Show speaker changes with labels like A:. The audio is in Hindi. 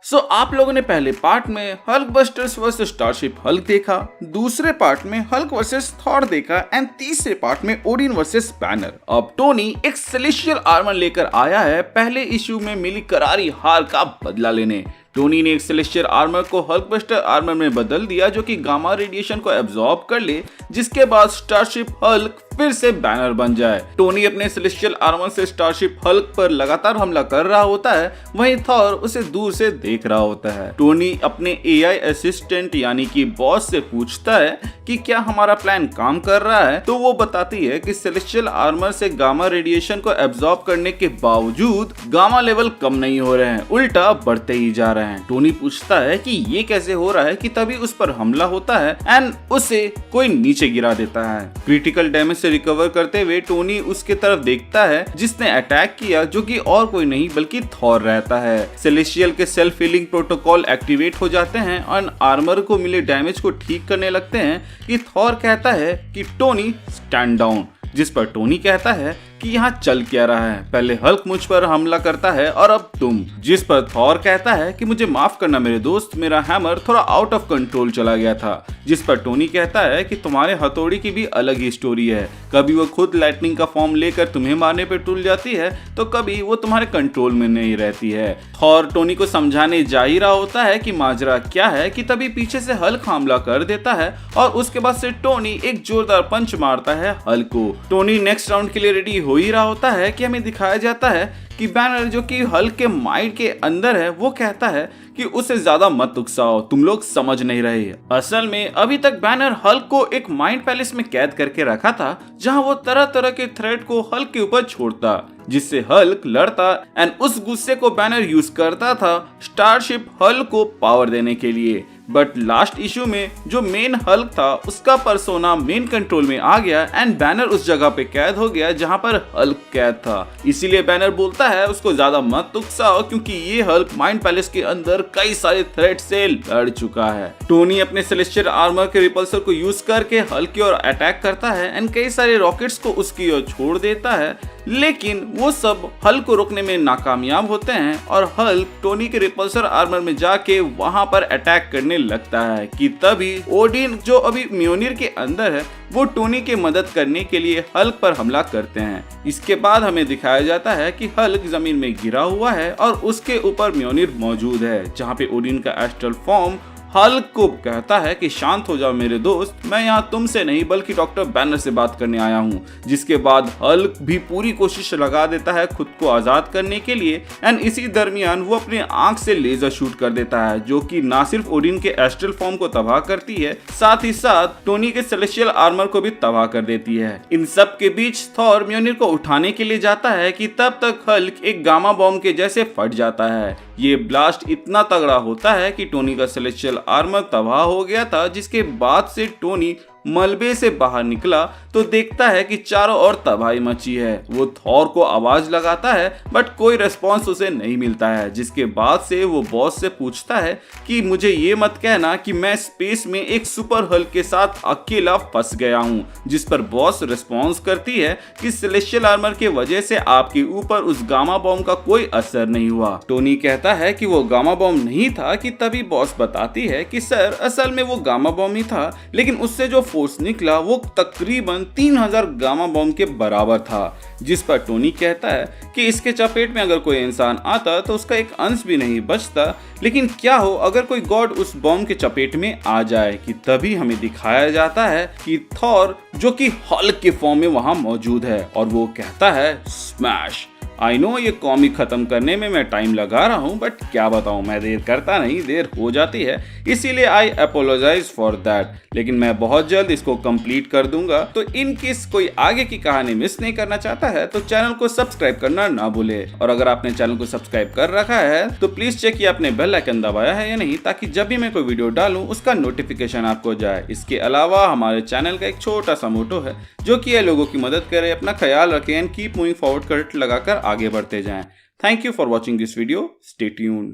A: आप लोगों ने पहले पार्ट में Hulk busters versus starship Hulk देखा, दूसरे पार्ट में हल्क वर्सेस थॉर देखा एंड तीसरे पार्ट में ओडिन वर्सेस बैनर। अब टोनी एक सेलेस्टियल आर्मर लेकर आया है पहले इश्यू में मिली करारी हार का बदला लेने। टोनी ने एक सेलेस्टियल आर्मर को हल्क बस्टर आर्मर में बदल दिया जो कि गामा रेडिएशन को एब्जॉर्ब कर ले, जिसके बाद स्टारशिप हल्क फिर से बैनर बन जाए। टोनी अपने सेलेस्टियल आर्मर से स्टारशिप हल्क पर लगातार हमला कर रहा होता है, वहीं थॉर उसे दूर से देख रहा होता है। टोनी अपने एआई असिस्टेंट यानी कि बॉस से पूछता है कि क्या हमारा प्लान काम कर रहा है, तो वो बताती है कि सेलेस्टियल आर्मर से गामा रेडिएशन को एब्जॉर्ब करने के बावजूद गामा लेवल कम नहीं हो रहे हैं, उल्टा बढ़ते ही जा रहे हैं। टोनी पूछता है कि ये कैसे हो रहा है कि तभी उस पर हमला होता है एंड उसे कोई नीचे गिरा देता है। क्रिटिकल डैमेज से रिकवर करते हुए टोनी उसके तरफ देखता है जिसने अटैक किया, जो कि और कोई नहीं बल्कि थॉर रहता है। सेलेस्टियल के सेल्फ हीलिंग प्रोटोकॉल एक्टिवेट हो जाते हैं और आर्मर को मिले डैमेज को ठीक करने लगते हैं कि थॉर कहता है कि टोनी स्टैंड डाउन, जिस पर टोनी कहता है कि यहाँ चल क्या रहा है, पहले हल्क मुझ पर हमला करता है और अब तुम, जिस पर थॉर कहता है कि मुझे माफ करना मेरे दोस्त, मेरा हैमर थोड़ा आउट ऑफ कंट्रोल चला गया था, जिस पर टोनी कहता है कि तुम्हारे हथौड़ी की भी अलग ही स्टोरी है, कभी वो खुद लाइटनिंग का फॉर्म लेकर तुम्हें मारने पे तुल जाती है तो कभी वो तुम्हारे कंट्रोल में नहीं रहती है। थॉर टोनी को समझाने जा ही रहा होता है कि माजरा क्या है कि तभी पीछे से हल्क हमला कर देता है और उसके बाद से टोनी एक जोरदार पंच मारता है हल्क को। टोनी नेक्स्ट राउंड के लिए रेडी हो ही रहा होता है कि हमें दिखाया जाता है कि बैनर, जो कि हल्क के माइंड के अंदर है, वो कहता है कि उसे ज्यादा मत उकसाओ, तुम लोग समझ नहीं रहे। असल में अभी तक बैनर हल्क को एक माइंड पैलेस में कैद करके रखा था जहां वो तरह तरह के थ्रेट को हल्क के ऊपर छोड़ता, जिससे हल्क लड़ता एंड उस गुस्से को बैनर यूज करता था स्टारशिप हल्क को पावर देने के लिए। बट लास्ट इशू में जो मेन हल्क था उसका पर्सोना मेन कंट्रोल में आ गया एंड बैनर उस जगह पे कैद हो गया जहां पर हल्क कैद था। इसीलिए बैनर बोलता है उसको ज्यादा मत उकसाओ क्योंकि ये हल्क माइंड पैलेस के अंदर कई सारे थ्रेट से लड़ चुका है। टोनी अपने सेलेस्टियल आर्मर के रिपल्सर को यूज करके हल्क की ओर अटैक करता है एंड कई सारे रॉकेट्स को उसकी ओर छोड़ देता है, लेकिन वो सब हल्क को रोकने में नाकामयाब होते हैं और हल्क टोनी के रिपल्सर आर्मर में जाके वहां पर अटैक करने लगता है कि तभी ओडिन, जो अभी म्योनिर के अंदर है, वो टोनी की मदद करने के लिए हल्क पर हमला करते हैं। इसके बाद हमें दिखाया जाता है कि हल्क जमीन में गिरा हुआ है और उसके ऊपर म्योनिर मौजूद है, जहाँ पे ओडिन का एस्ट्रल फॉर्म हल्क को कहता है कि शांत हो जाओ मेरे दोस्त, मैं यहाँ तुमसे नहीं बल्कि डॉक्टर बैनर से बात करने आया हूँ। जिसके बाद हल्क भी पूरी कोशिश लगा देता है खुद को आजाद करने के लिए एंड इसी दरमियान वो अपने आंख से लेजर शूट कर देता है, जो कि ना सिर्फ ओडिन के एस्ट्रल फॉर्म को तबाह करती है, साथ ही साथ टोनी के सेलेस्टियल आर्मर को भी तबाह कर देती है। इन सब के बीच थॉर म्योनिर को उठाने के लिए जाता है कि तब तक हल्क एक गामा बॉम्ब के जैसे फट जाता है। ये ब्लास्ट इतना तगड़ा होता है कि टोनी का सेलेस्टियल आर्मर तबाह हो गया था, जिसके बाद से टोनी मलबे से बाहर निकला तो देखता है कि चारों ओर तबाही मची है। वो थॉर को आवाज लगाता है बट कोई रिस्पॉन्स उसे नहीं मिलता है, जिसके बाद से वो बॉस से पूछता है कि मुझे ये मत कहना कि मैं स्पेस में एक सुपर हल्क के साथ अकेला फंस गया हूँ, जिस पर बॉस रिस्पॉन्स करती है कि सेलेस्टियल आर्मर के वजह से आपके ऊपर उस गामा बॉम्ब का कोई असर नहीं हुआ। टोनी कहता है कि वो गामा बॉम्ब नहीं था कि तभी बॉस बताती है कि सर असल में वो गामा बॉम्ब ही था, लेकिन उससे जो फोर्स निकला वो तकरीबन 3000 गामा बॉम्ब के बराबर था। जिस पर टोनी कहता है कि इसके चपेट में अगर कोई इंसान आता तो उसका एक अंश भी नहीं बचता, लेकिन क्या हो अगर कोई गॉड उस बॉम्ब के चपेट में आ जाए, कि तभी हमें दिखाया जाता है कि थॉर, जो कि हल्क के फॉर्म में वहां मौजूद है और वो कहता है स्मैश। आई नो ये कॉमिक खत्म करने में मैं टाइम लगा रहा हूँ, बट क्या बताऊँ, मैं देर करता नहीं, देर हो जाती है, इसीलिए आई अपोलोजाइज फॉर दैट, लेकिन मैं बहुत जल्द इसको कंप्लीट कर दूंगा। तो इन केस कोई आगे की कहानी मिस नहीं करना चाहता है तो चैनल को सब्सक्राइब करना ना भूले, और अगर आपने चैनल को सब्सक्राइब कर रखा है तो प्लीज चेक किया आपने बेल आइकन दबाया है या नहीं, ताकि जब भी मैं कोई वीडियो डालूं उसका नोटिफिकेशन आपको जाए। इसके अलावा हमारे चैनल का एक छोटा सा मोटो है जो कि ये लोगों की मदद करे, अपना ख्याल रखें and keep moving forward, cut लगाकर आगे बढ़ते जाएं। Thank you for watching this video, stay tuned.